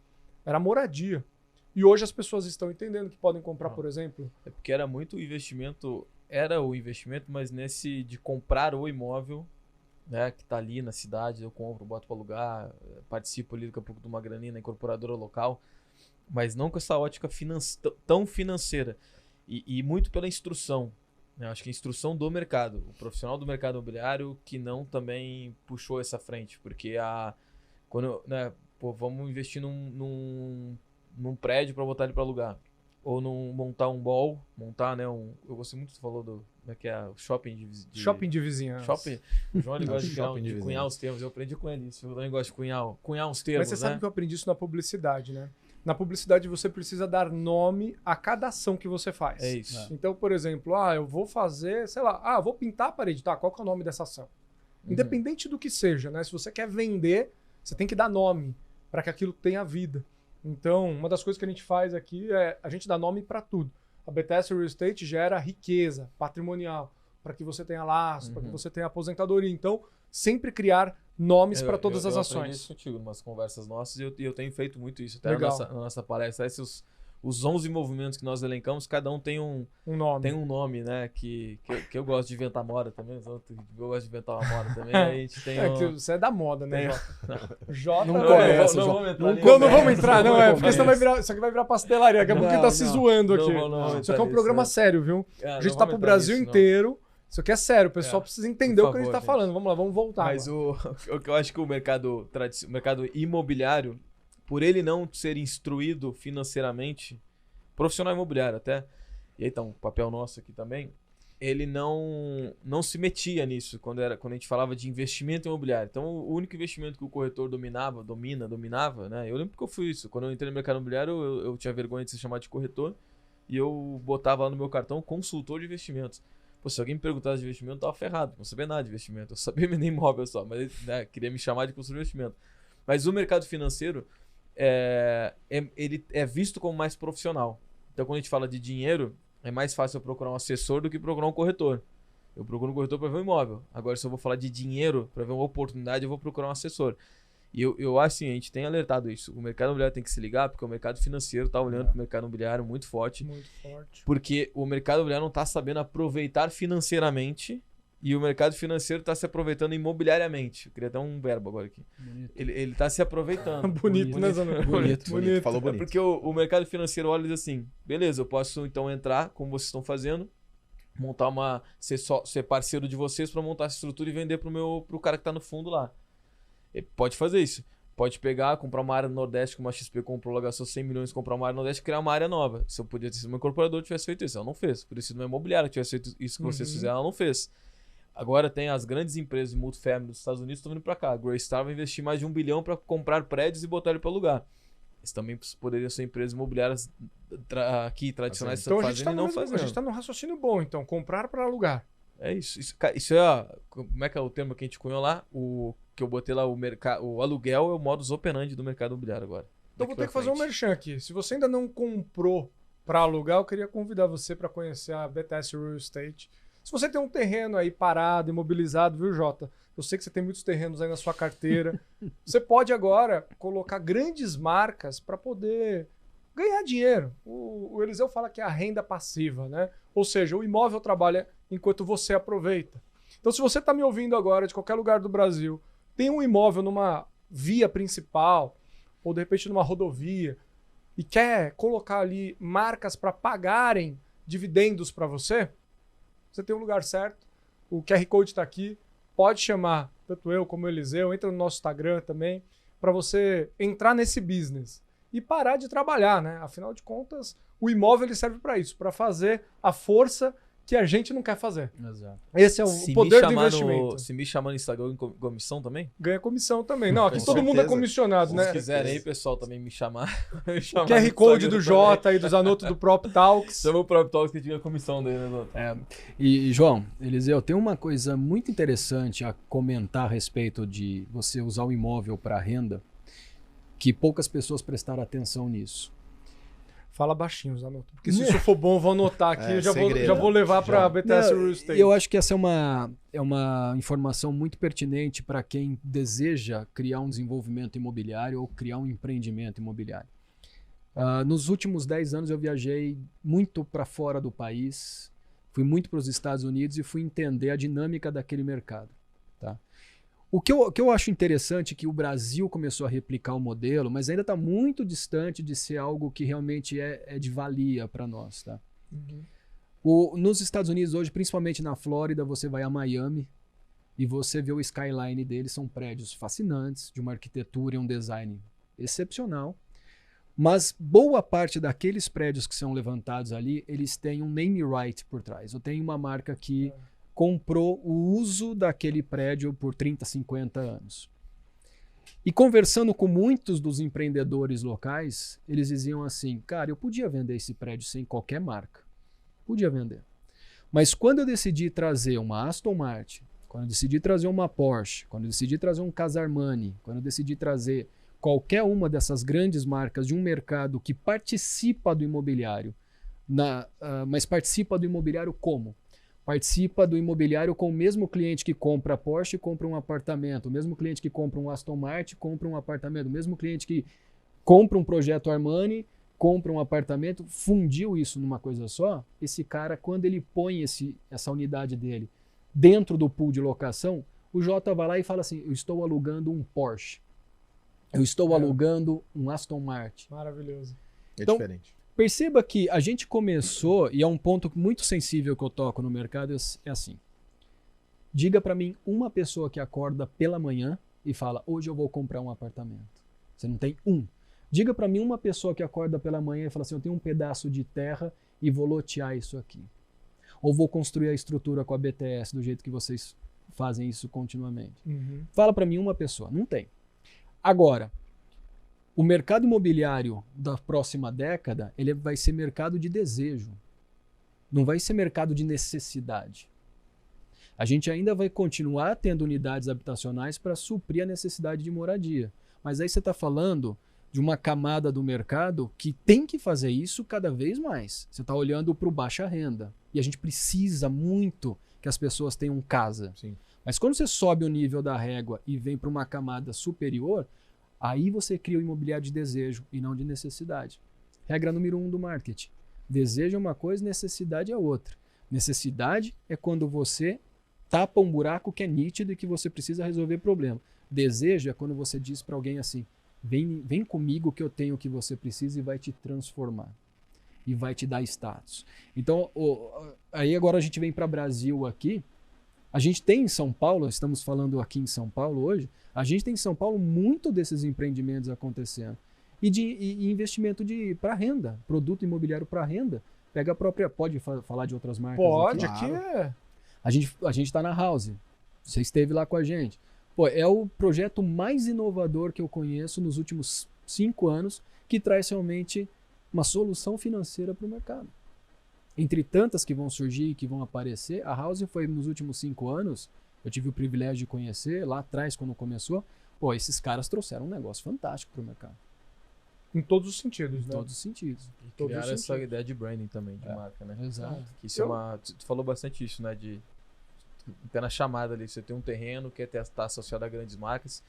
era moradia. E hoje as pessoas estão entendendo que podem comprar, por exemplo... É porque era muito investimento, mas nesse de comprar o imóvel, né, que está ali na cidade, eu compro, boto para alugar, participo ali daqui a pouco de uma graninha na incorporadora local. mas não com essa ótica tão financeira. E muito pela instrução. Né? Acho que a instrução do mercado, o profissional do mercado imobiliário que não também puxou essa frente, porque vamos investir num prédio para botar ele para alugar, ou montar um mall, eu gostei muito que você falou como é que é o shopping Shopping de vizinhança. Shopping. O João ele gosta de cunhar os termos. Eu aprendi com ele isso. Eu também gosto de cunhar uns termos. Mas você sabe que eu aprendi isso na publicidade, né? Na publicidade você precisa dar nome a cada ação que você faz. É isso. Então, por exemplo, eu vou fazer, sei lá, vou pintar a parede. Tá, qual que é o nome dessa ação? Independente do que seja, né? Se você quer vender, você tem que dar nome para que aquilo tenha vida. Então, uma das coisas que a gente faz aqui é a gente dá nome para tudo. A BTS Real Estate gera riqueza patrimonial para que você tenha laço, para que você tenha aposentadoria. Então, sempre criar nomes para todas as ações. Eu aprendi isso contigo, em umas conversas nossas, e eu tenho feito muito isso. Até Legal. na nossa palestra, os 11 movimentos que nós elencamos, cada um tem um nome, né? Que eu gosto de inventar moda também. Eu gosto de inventar uma moda também. Aí a gente tem que você é da moda, né, Jota? Jota Não começa, não Jota. vamos entrar nisso. Não vamos entrar, não é. Porque senão isso aqui vai virar pastelaria. Daqui a pouco ele tá se zoando aqui. Não, Isso aqui é um programa sério, viu? A gente tá pro Brasil nisso, inteiro. Isso aqui é sério. O pessoal precisa entender por o que a gente tá favor, falando. Vamos lá, vamos voltar. Mas o que eu acho que o mercado imobiliário, por ele não ser instruído financeiramente, profissional imobiliário até, e aí tá um papel nosso aqui também, ele não se metia nisso quando a gente falava de investimento imobiliário. Então, o único investimento que o corretor dominava, né? Eu lembro que eu fui isso. Quando eu entrei no mercado imobiliário, eu tinha vergonha de ser chamado de corretor e eu botava lá no meu cartão consultor de investimentos. Pô, se alguém me perguntasse de investimento, eu tava ferrado. Não sabia nada de investimento. Eu sabia vender imóvel só, mas queria me chamar de consultor de investimento. Mas o mercado financeiro, ele é visto como mais profissional. Então, quando a gente fala de dinheiro, é mais fácil eu procurar um assessor do que procurar um corretor. Eu procuro um corretor para ver um imóvel. Agora, se eu vou falar de dinheiro, para ver uma oportunidade, eu vou procurar um assessor. E eu acho assim, a gente tem alertado isso. O mercado imobiliário tem que se ligar, porque o mercado financeiro está olhando para o mercado imobiliário muito forte. Muito forte. Porque o mercado imobiliário não está sabendo aproveitar financeiramente e o mercado financeiro está se aproveitando imobiliariamente. Eu queria até um verbo agora aqui. Ele está se aproveitando. Bonito, né, Zana? Bonito. Falou bonito. Porque o mercado financeiro olha e diz assim, beleza, eu posso então entrar, como vocês estão fazendo, montar ser parceiro de vocês para montar essa estrutura e vender pro cara que está no fundo lá. Ele pode fazer isso. Pode pegar, comprar uma área no Nordeste, como a XP comprou, gastou 100 milhões, comprar uma área no Nordeste e criar uma área nova. Se eu podia ter sido uma incorporadora, tivesse feito isso. Ela não fez. Por isso, não é imobiliária que tivesse feito isso que vocês fizeram, ela não fez. Agora tem as grandes empresas de multifamily dos Estados Unidos que estão vindo para cá. A Greystar vai investir mais de $1 bilhão para comprar prédios e botar ele para alugar. Isso também poderiam ser empresas imobiliárias aqui tradicionais que estão fazendo e não fazendo. A gente está num raciocínio bom, então. Comprar para alugar. É isso. Isso é... Como é que é o termo que a gente cunhou lá? Que eu botei lá, o aluguel é o modus operandi do mercado imobiliário agora. Então vou ter que fazer um merchan aqui. Se você ainda não comprou para alugar, eu queria convidar você para conhecer a BTS Real Estate. Se você tem um terreno aí parado, imobilizado, viu, Jota? Eu sei que você tem muitos terrenos aí na sua carteira. Você pode agora colocar grandes marcas para poder ganhar dinheiro. O Eliseu fala que é a renda passiva, né? Ou seja, o imóvel trabalha enquanto você aproveita. Então, se você está me ouvindo agora de qualquer lugar do Brasil, tem um imóvel numa via principal, ou de repente numa rodovia, e quer colocar ali marcas para pagarem dividendos para você, você tem um lugar certo. O QR Code está aqui. Pode chamar tanto eu como o Eliseu. Entra no nosso Instagram também, para você entrar nesse business e parar de trabalhar, né? Afinal de contas, o imóvel ele serve para isso, para fazer a força que a gente não quer fazer. Exato. Esse é o poder do investimento. Se me chamar no Instagram em comissão também? Ganha comissão também. Não, aqui Com todo mundo é certeza. comissionado, né? Se quiserem aí, pessoal, também me chamar. O QR Code do Jota e do Zanotto do Prop Talks. Chama o próprio Talks que tinha a comissão dele, né, Zanotto? E, João, Eliseu, tem uma coisa muito interessante a comentar a respeito de você usar o imóvel para renda, que poucas pessoas prestaram atenção nisso. Fala baixinho, Zanotto, porque se isso for bom, eu vou anotar aqui. Eu já vou levar para a BTS Real Estate. Eu acho que essa é uma informação muito pertinente para quem deseja criar um desenvolvimento imobiliário ou criar um empreendimento imobiliário. Nos últimos 10 anos eu viajei muito para fora do país, fui muito para os Estados Unidos e fui entender a dinâmica daquele mercado. Tá? O que eu acho interessante é que o Brasil começou a replicar o modelo, mas ainda está muito distante de ser algo que realmente é de valia para nós. Tá? Nos Estados Unidos hoje, principalmente na Flórida, você vai a Miami e você vê o skyline deles, são prédios fascinantes, de uma arquitetura e um design excepcional. Mas boa parte daqueles prédios que são levantados ali, eles têm um name right por trás. Eu tenho uma marca que comprou o uso daquele prédio por 30, 50 anos. E conversando com muitos dos empreendedores locais, eles diziam assim, cara, eu podia vender esse prédio sem qualquer marca. Podia vender. Mas quando eu decidi trazer uma Aston Martin, quando eu decidi trazer uma Porsche, quando eu decidi trazer um Casa Armani, quando eu decidi trazer qualquer uma dessas grandes marcas de um mercado que participa do imobiliário, mas participa do imobiliário como? Participa do imobiliário com o mesmo cliente que compra a Porsche compra um apartamento, o mesmo cliente que compra um Aston Martin compra um apartamento, o mesmo cliente que compra um projeto Armani compra um apartamento, fundiu isso numa coisa só. Esse cara, quando ele põe essa unidade dele dentro do pool de locação, o Jota vai lá e fala assim, eu estou alugando um Porsche, eu estou alugando um Aston Martin. Maravilhoso. Então, diferente. Perceba que a gente começou, e é um ponto muito sensível que eu toco no mercado, é assim. Diga para mim uma pessoa que acorda pela manhã e fala, hoje eu vou comprar um apartamento. Você não tem um. Diga para mim uma pessoa que acorda pela manhã e fala assim, eu tenho um pedaço de terra e vou lotear isso aqui. Ou vou construir a estrutura com a BTS do jeito que vocês fazem isso continuamente. Fala para mim uma pessoa. Não tem. Agora, o mercado imobiliário da próxima década, ele vai ser mercado de desejo. Não vai ser mercado de necessidade. A gente ainda vai continuar tendo unidades habitacionais para suprir a necessidade de moradia. Mas aí você está falando de uma camada do mercado que tem que fazer isso cada vez mais. Você está olhando para o baixa renda. E a gente precisa muito que as pessoas tenham casa. Sim. Mas quando você sobe o nível da régua e vem para uma camada superior, aí você cria o imobiliário de desejo e não de necessidade. Regra número 1 do marketing. Desejo é uma coisa, necessidade é outra. Necessidade é quando você tapa um buraco que é nítido e que você precisa resolver problema. Desejo é quando você diz para alguém assim, vem comigo que eu tenho o que você precisa e vai te transformar. E vai te dar status. Então, aí agora a gente vem para o Brasil aqui. A gente tem em São Paulo, estamos falando aqui em São Paulo hoje, a gente tem em São Paulo muito desses empreendimentos acontecendo. E investimento para renda, produto imobiliário para renda. Pega a própria, pode falar de outras marcas? Pode, aqui é. A gente está na House, você esteve lá com a gente. Pô, é o projeto mais inovador que eu conheço nos últimos 5 anos, que traz realmente uma solução financeira para o mercado. Entre tantas que vão surgir e que vão aparecer, a House foi nos últimos 5 anos, eu tive o privilégio de conhecer, lá atrás quando começou, pô, esses caras trouxeram um negócio fantástico para o mercado. Em todos os sentidos, né? Em todos os sentidos. Todos Criaram os essa sentidos. ideia de branding também, de marca, né? Exato. Que isso é uma... Tu falou bastante isso, né? De até na chamada ali, você tem um terreno, quer estar associado a grandes marcas.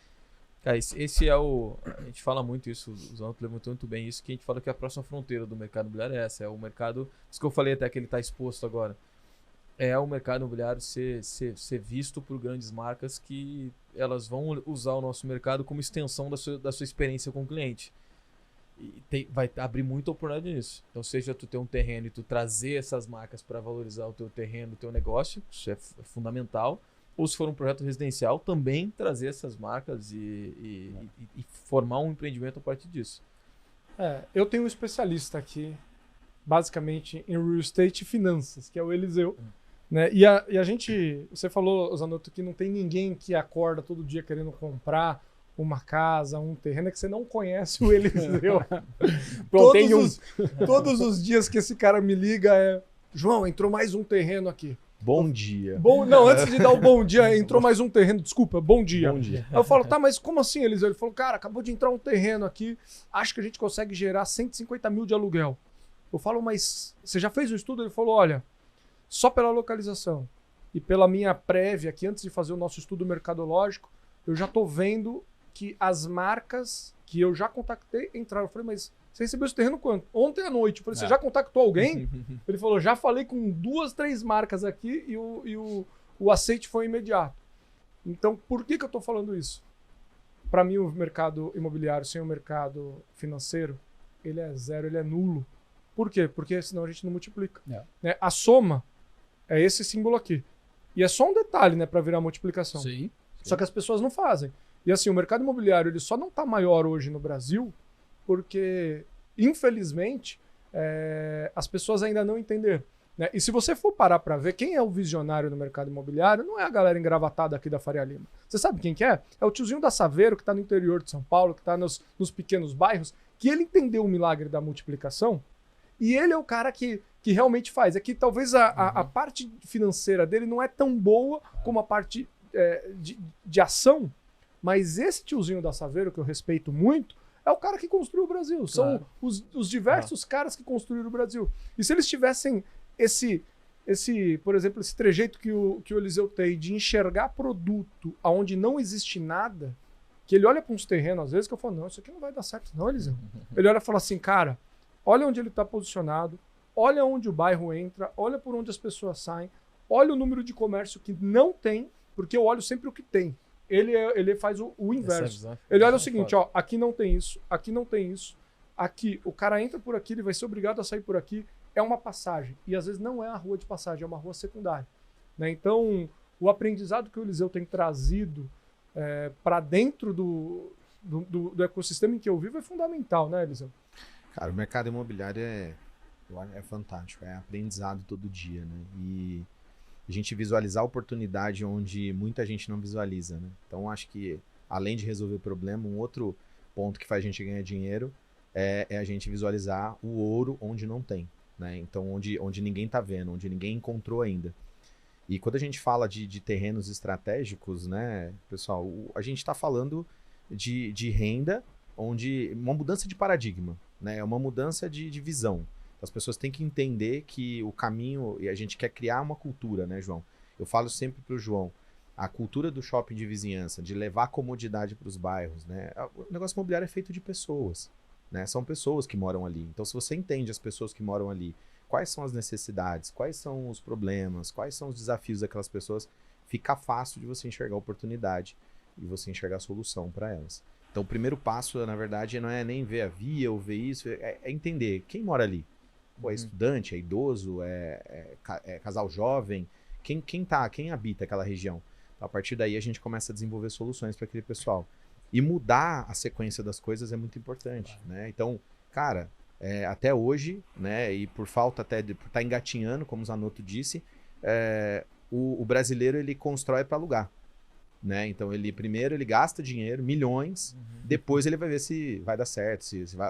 Cara, esse é o... A gente fala muito isso, o Zanotto levantou muito bem isso, que a gente fala que a próxima fronteira do mercado imobiliário é essa. É o mercado... Isso que eu falei até que ele está exposto agora. É o mercado imobiliário ser visto por grandes marcas que elas vão usar o nosso mercado como extensão da sua experiência com o cliente. E vai abrir muita oportunidade nisso. Então, seja tu ter um terreno e tu trazer essas marcas para valorizar o teu terreno, o teu negócio, isso é fundamental. Ou se for um projeto residencial, também trazer essas marcas e formar um empreendimento a partir disso. Eu tenho um especialista aqui, basicamente em real estate e finanças, que é o Eliseu. Né? E a gente, você falou, Zanotto, que não tem ninguém que acorda todo dia querendo comprar uma casa, um terreno, é que você não conhece o Eliseu. Todos os dias que esse cara me liga João, entrou mais um terreno aqui. Bom dia. Não, antes de dar o bom dia, entrou mais um terreno, desculpa, bom dia. Bom dia. Aí eu falo, tá, mas como assim, Eliseu? Ele falou, cara, acabou de entrar um terreno aqui, acho que a gente consegue gerar 150 mil de aluguel. Eu falo, mas você já fez o estudo? Ele falou, olha, só pela localização e pela minha prévia aqui, antes de fazer o nosso estudo mercadológico, eu já tô vendo que as marcas que eu já contactei entraram. Eu falei, mas você recebeu esse terreno quando? Ontem à noite. Eu falei, você já contactou alguém? Ele falou, já falei com 2, 3 marcas aqui e o aceite foi imediato. Então, por que eu estou falando isso? Para mim, o mercado imobiliário sem o mercado financeiro, ele é zero, ele é nulo. Por quê? Porque senão a gente não multiplica. Né? A soma é esse símbolo aqui. E é só um detalhe, né, para virar multiplicação. Sim. Só que as pessoas não fazem. E assim, o mercado imobiliário ele só não está maior hoje no Brasil porque, infelizmente, as pessoas ainda não entenderam. Né? E se você for parar para ver quem é o visionário no mercado imobiliário, não é a galera engravatada aqui da Faria Lima. Você sabe quem que é? É o tiozinho da Saveiro, que está no interior de São Paulo, que está nos pequenos bairros, que ele entendeu o milagre da multiplicação e ele é o cara que realmente faz. É que talvez a parte financeira dele não é tão boa como a parte de ação, mas esse tiozinho da Saveiro, que eu respeito muito, é o cara que construiu o Brasil. São os diversos caras que construíram o Brasil. E se eles tivessem por exemplo, esse trejeito que o Eliseu tem de enxergar produto onde não existe nada, que ele olha para uns terrenos, às vezes, que eu falo, não, isso aqui não vai dar certo não, Eliseu. Ele olha e fala assim, cara, olha onde ele está posicionado, olha onde o bairro entra, olha por onde as pessoas saem, olha o número de comércio que não tem, porque eu olho sempre o que tem. Ele faz o inverso. Ele olha o seguinte, ó, aqui não tem isso, aqui não tem isso, aqui o cara entra por aqui, ele vai ser obrigado a sair por aqui, é uma passagem. E às vezes não é a rua de passagem, é uma rua secundária. Né? Então, o aprendizado que o Eliseu tem trazido para dentro do ecossistema em que eu vivo é fundamental, né, Eliseu? Cara, o mercado imobiliário é fantástico, é aprendizado todo dia, né? E a gente visualizar a oportunidade onde muita gente não visualiza, né? Então, acho que, além de resolver o problema, um outro ponto que faz a gente ganhar dinheiro é a gente visualizar o ouro onde não tem. Né? Então, onde ninguém está vendo, onde ninguém encontrou ainda. E quando a gente fala de terrenos estratégicos, né, pessoal, a gente está falando de renda, onde uma mudança de paradigma, né, é uma mudança de visão. As pessoas têm que entender que o caminho, e a gente quer criar uma cultura, né, João? Eu falo sempre para o João, a cultura do shopping de vizinhança, de levar comodidade para os bairros, né? O negócio imobiliário é feito de pessoas. Né? São pessoas que moram ali. Então, se você entende as pessoas que moram ali, quais são as necessidades, quais são os problemas, quais são os desafios daquelas pessoas, fica fácil de você enxergar a oportunidade e você enxergar a solução para elas. Então, o primeiro passo, na verdade, não é nem ver a via ou ver isso, é entender quem mora ali. Ou é estudante, é idoso, é casal jovem, quem habita aquela região. Então, a partir daí, a gente começa a desenvolver soluções para aquele pessoal. E mudar a sequência das coisas é muito importante, né? Então, cara, até hoje, né, e por falta até de estar engatinhando, como o Zanotto disse, o brasileiro ele constrói para alugar, né? Então, primeiro ele gasta dinheiro, milhões, depois ele vai ver se vai dar certo,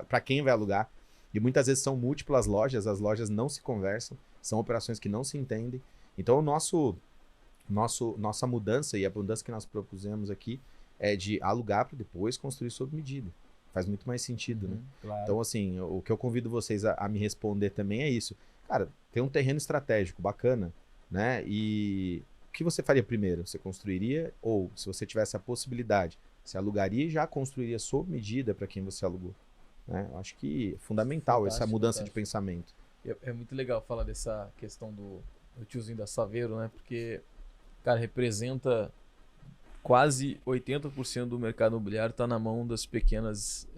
para quem vai alugar. E muitas vezes são múltiplas lojas, as lojas não se conversam, são operações que não se entendem. Então, nossa mudança e a mudança que nós propusemos aqui é de alugar para depois construir sob medida. Faz muito mais sentido, né? Claro. Então, assim, o que eu convido vocês a me responder também é isso. Cara, tem um terreno estratégico bacana, né? E o que você faria primeiro? Você construiria? Ou, se você tivesse a possibilidade, você alugaria e já construiria sob medida para quem você alugou? Né? Eu acho que é fundamental essa mudança de pensamento. É muito legal falar dessa questão do tiozinho da Saveiro, né? Porque, cara, representa quase 80% do mercado imobiliário está na mão das pequenas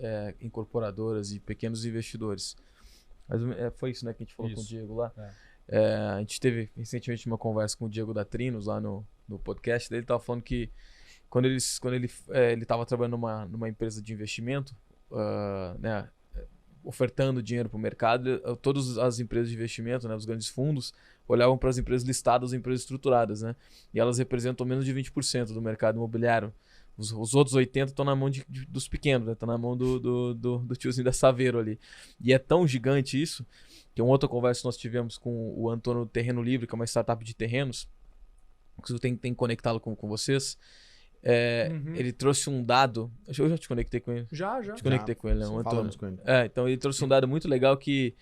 incorporadoras e pequenos investidores. Mas foi isso, né, que a gente falou com o Diego lá. A gente teve recentemente uma conversa com o Diego da Trinos lá no podcast dele. Ele estava falando que quando ele estava trabalhando numa empresa de investimento, né, ofertando dinheiro para o mercado, todas as empresas de investimento, né, os grandes fundos, olhavam para as empresas listadas, as empresas estruturadas, né? E elas representam menos de 20% do mercado imobiliário. Os outros 80% estão na mão dos pequenos, né? Estão na mão do tiozinho da Saveiro ali. E é tão gigante isso, que uma outra conversa que nós tivemos com o Antônio do Terreno Livre, que é uma startup de terrenos, que eu tenho que conectá-lo com vocês. Ele trouxe um dado. Eu já te conectei com ele. Já. Te conectei com ele, né? Falamos com ele. Então ele trouxe um dado muito legal que,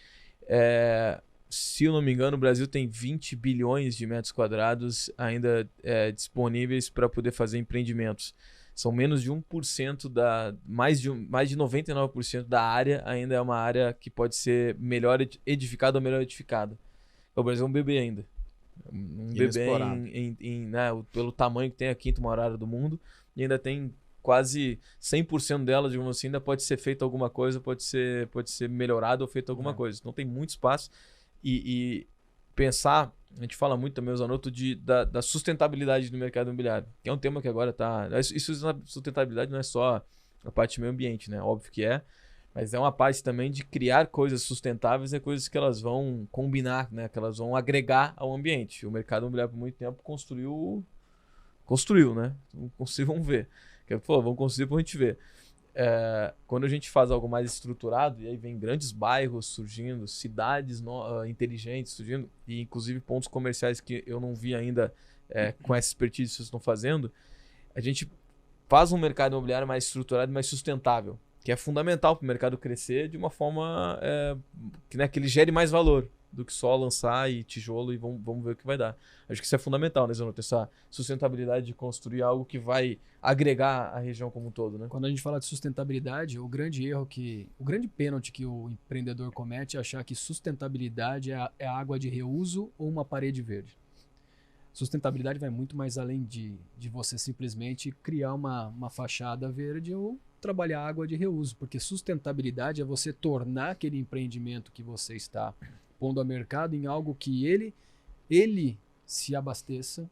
se eu não me engano, o Brasil tem 20 bilhões de metros quadrados ainda disponíveis para poder fazer empreendimentos. São menos de 1% mais de 99% da área ainda é uma área que pode ser melhor edificada ou melhor edificada. O Brasil é um bebê ainda. Um bebê pelo tamanho que tem a quinta maior área do mundo, e ainda tem quase 100% dela, digamos assim, ainda pode ser feito alguma coisa, pode ser melhorado ou feito alguma coisa. Então tem muito espaço e pensar, a gente fala muito também, Zanotto, da sustentabilidade do mercado imobiliário, que é um tema que agora está... Isso, sustentabilidade não é só a parte do meio ambiente, né? Óbvio que é, mas é uma parte também de criar coisas sustentáveis e coisas que elas vão combinar, né? Que elas vão agregar ao ambiente. O mercado imobiliário por muito tempo construiu, né? Vamos ver. Vamos construir para a gente ver. Quando a gente faz algo mais estruturado, e aí vem grandes bairros surgindo, cidades inteligentes surgindo, e inclusive pontos comerciais que eu não vi ainda com essa expertise que vocês estão fazendo, a gente faz um mercado imobiliário mais estruturado e mais sustentável, que é fundamental para o mercado crescer de uma forma que ele gere mais valor do que só lançar e tijolo e vamos ver o que vai dar. Acho que isso é fundamental, né, Zanotto? Essa sustentabilidade de construir algo que vai agregar a região como um todo, né? Quando a gente fala de sustentabilidade, o grande pênalti que o empreendedor comete é achar que sustentabilidade é água de reuso ou uma parede verde. Sustentabilidade vai muito mais além de você simplesmente criar uma fachada verde ou trabalhar água de reuso, porque sustentabilidade é você tornar aquele empreendimento que você está pondo ao mercado em algo que ele se abasteça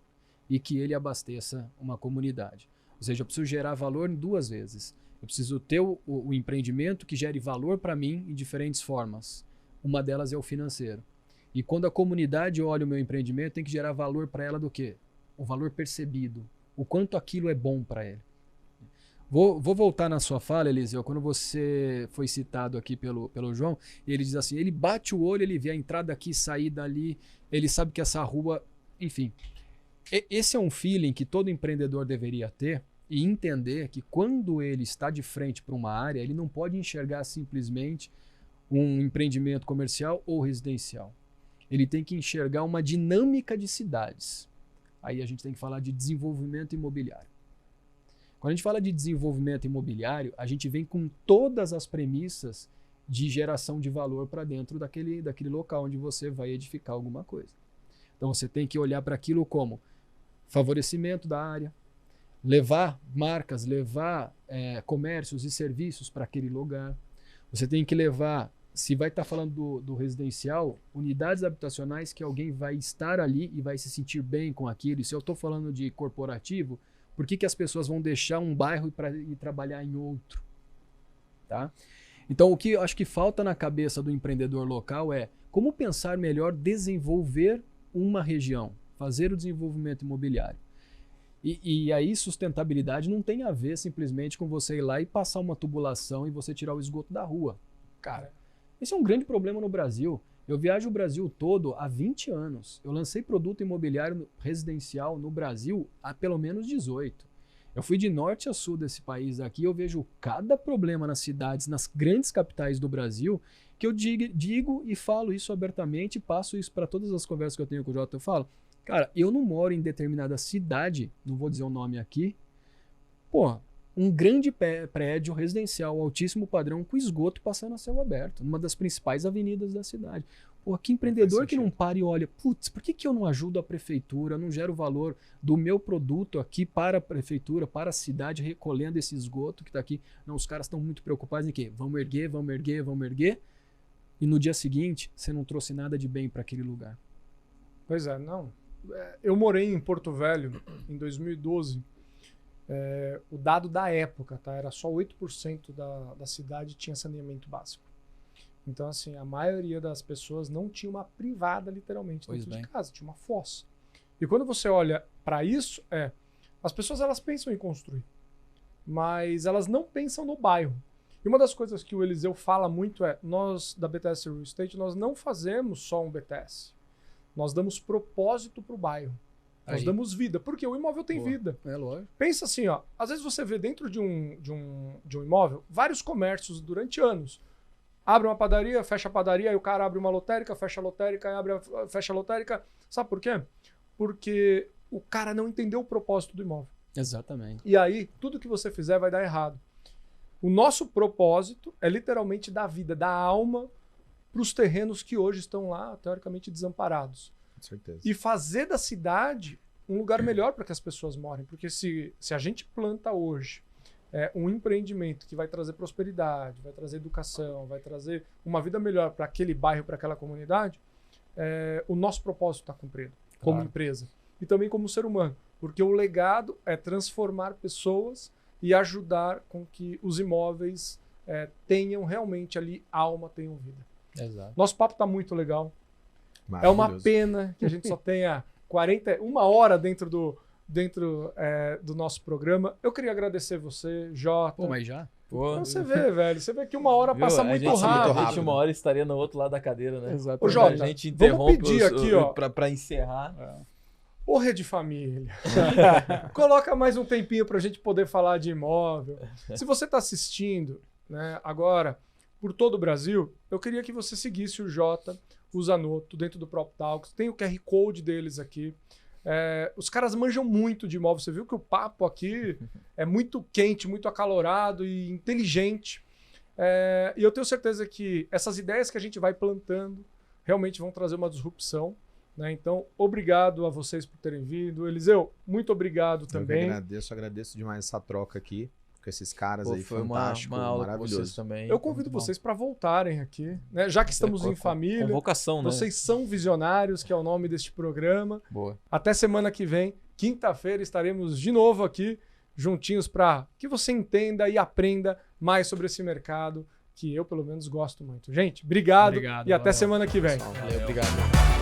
e que ele abasteça uma comunidade. Ou seja, eu preciso gerar valor em duas vezes. Eu preciso ter o empreendimento que gere valor para mim em diferentes formas. Uma delas é o financeiro. E quando a comunidade olha o meu empreendimento, tem que gerar valor para ela do quê? O valor percebido. O quanto aquilo é bom para ele. Vou voltar na sua fala, Eliseu, quando você foi citado aqui pelo João, ele diz assim, ele bate o olho, ele vê a entrada aqui, sair dali, ele sabe que essa rua... Enfim, esse é um feeling que todo empreendedor deveria ter e entender que quando ele está de frente para uma área, ele não pode enxergar simplesmente um empreendimento comercial ou residencial. Ele tem que enxergar uma dinâmica de cidades. Aí a gente tem que falar de desenvolvimento imobiliário. Quando a gente fala de desenvolvimento imobiliário, a gente vem com todas as premissas de geração de valor para dentro daquele local onde você vai edificar alguma coisa. Então você tem que olhar para aquilo como favorecimento da área, levar marcas, levar comércios e serviços para aquele lugar. Você tem que levar, se vai estar falando do residencial, unidades habitacionais que alguém vai estar ali e vai se sentir bem com aquilo. E se eu estou falando de corporativo, por que as pessoas vão deixar um bairro para ir trabalhar em outro? Tá? Então, o que eu acho que falta na cabeça do empreendedor local é como pensar melhor desenvolver uma região, fazer o desenvolvimento imobiliário. E aí, sustentabilidade não tem a ver simplesmente com você ir lá e passar uma tubulação e você tirar o esgoto da rua. Cara, esse é um grande problema no Brasil. Eu viajo o Brasil todo há 20 anos. Eu lancei produto imobiliário residencial no Brasil há pelo menos 18. Eu fui de norte a sul desse país aqui, eu vejo cada problema nas cidades, nas grandes capitais do Brasil, que eu digo e falo isso abertamente, passo isso para todas as conversas que eu tenho com o Jota. Eu falo, cara, eu não moro em determinada cidade, não vou dizer o nome aqui, um grande prédio residencial, altíssimo padrão, com esgoto passando a céu aberto, numa das principais avenidas da cidade. Que empreendedor que não para e olha, putz, por que eu não ajudo a prefeitura, não gero valor do meu produto aqui para a prefeitura, para a cidade, recolhendo esse esgoto que está aqui? Não, os caras estão muito preocupados em quê? Vamos erguer, e no dia seguinte, você não trouxe nada de bem para aquele lugar. Pois é, não. Eu morei em Porto Velho em 2012. O dado da época, tá? Era só 8% da cidade tinha saneamento básico. Então, assim, a maioria das pessoas não tinha uma privada, literalmente, dentro de casa, tinha uma fossa. E quando você olha para isso, as pessoas elas pensam em construir, mas elas não pensam no bairro. E uma das coisas que o Eliseu fala muito nós, da BTS Real Estate, nós não fazemos só um BTS. Nós damos propósito para o bairro. Nós damos vida, porque o imóvel tem vida. É lógico. Pensa assim, às vezes você vê dentro de um imóvel vários comércios durante anos. Abre uma padaria, fecha a padaria, aí o cara abre uma lotérica, fecha a lotérica, fecha a lotérica. Sabe por quê? Porque o cara não entendeu o propósito do imóvel. Exatamente. E aí, tudo que você fizer vai dar errado. O nosso propósito é literalmente dar vida, dar alma para os terrenos que hoje estão lá, teoricamente, desamparados. certeza. e fazer da cidade um lugar melhor para que as pessoas morem. Porque se a gente planta hoje um empreendimento que vai trazer prosperidade, vai trazer educação, vai trazer uma vida melhor para aquele bairro, para aquela comunidade, o nosso propósito está cumprido como Claro. empresa e também como ser humano. Porque o legado é transformar pessoas e ajudar com que os imóveis tenham realmente ali alma, tenham vida. Exato. Nosso papo está muito legal. É uma Maravilhoso. pena que a gente só tenha uma hora dentro do nosso programa. Eu queria agradecer você, Jota. Pô, mas já? Pô, Então você vê, velho. Você vê que uma hora passa muito A rápido. gente uma hora estaria no outro lado da cadeira, né? Exatamente. Ô, Jota, A gente vamos interrompe pedir aqui, ó. pra encerrar. Ô, Rede Família. Coloca mais um tempinho pra gente poder falar de imóvel. Se você está assistindo, né, agora por todo o Brasil, eu queria que você seguisse o Jota, o Zanotto, dentro do Prop Talks. Tem o QR Code deles aqui. Os caras manjam muito de imóvel. Você viu que o papo aqui é muito quente, muito acalorado e inteligente. E eu tenho certeza que essas ideias que a gente vai plantando realmente vão trazer uma disrupção. Né? Então, obrigado a vocês por terem vindo. Eliseu, muito obrigado também. Eu que agradeço demais essa troca aqui com esses caras Pô, aí, foi fantástico, uma aula com vocês maravilhoso. também. Eu convido Muito bom. vocês para voltarem aqui, né? Já que estamos em família. Convocação, né? Vocês são visionários, que é o nome deste programa. Boa. Até semana que vem, quinta-feira, estaremos de novo aqui, juntinhos, para que você entenda e aprenda mais sobre esse mercado, que eu, pelo menos, gosto muito. Gente, obrigado, Obrigado, e até valeu. semana que vem. Valeu, obrigado.